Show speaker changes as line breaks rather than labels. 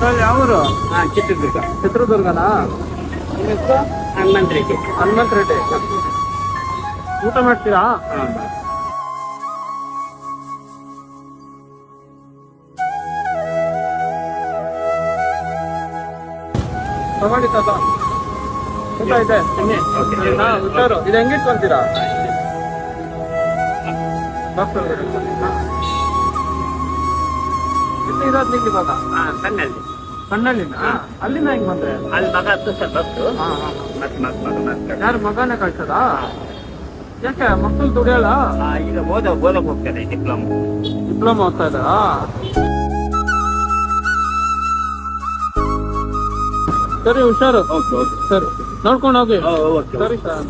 Sir ಯಾವರು?
ಚಿತ್ರದುರ್ಗ.
ಚಿತ್ರದುರ್ಗನಾ? ನಿಮ್ಮ ಹೆಸರು?
ಹನುಮಂತ ರೆಡ್ಡಿ.
ಹನುಮಂತ ರೆಡ್ಡಿ. ಊಟ ಮಾಡ್ತೀರಾ? ತಗೊಳ್ಳಿ ತಾತ, ಊಟ ಇದೆ. ಹುಷಾರು. ಇದು ಹೆಂಗಿಟ್ಕೊಂತೀರಾ? ಡಾಕ್ಟರ್ ಇರೋದು ನೀವು ಇವಾಗ
ಕಣ್ಣಲ್ಲಿ
ಕಣ್ಣಲ್ಲಿನ? ಅಲ್ಲಿಂದ ಹೆಂಗ್ ಬಂದ್ರೆ?
ಅಲ್ಲಿ ಮಗ ಹತ್ತು ಸಲ ಬಸ್ಸು ಮತ್ತೆ ಮಗ
ಯಾರು ಮಗನೇ ಕಳ್ಸದ? ಯಾಕೆ ಮಕ್ಕಳು ದುಡಿಯಲ್ಲ?
ಈಗ ಓದಕ್ ಹೋಗ್ತಾರೆ
ಡಿಪ್ಲೊಮಾ ಓದ್ತಾ ಇದ್ದಾರಾ? ಸರಿ ಹುಷಾರು. ಸರಿ ನೋಡ್ಕೊಂಡು ಹೋಗಿ. ಸರಿ ಸರ್.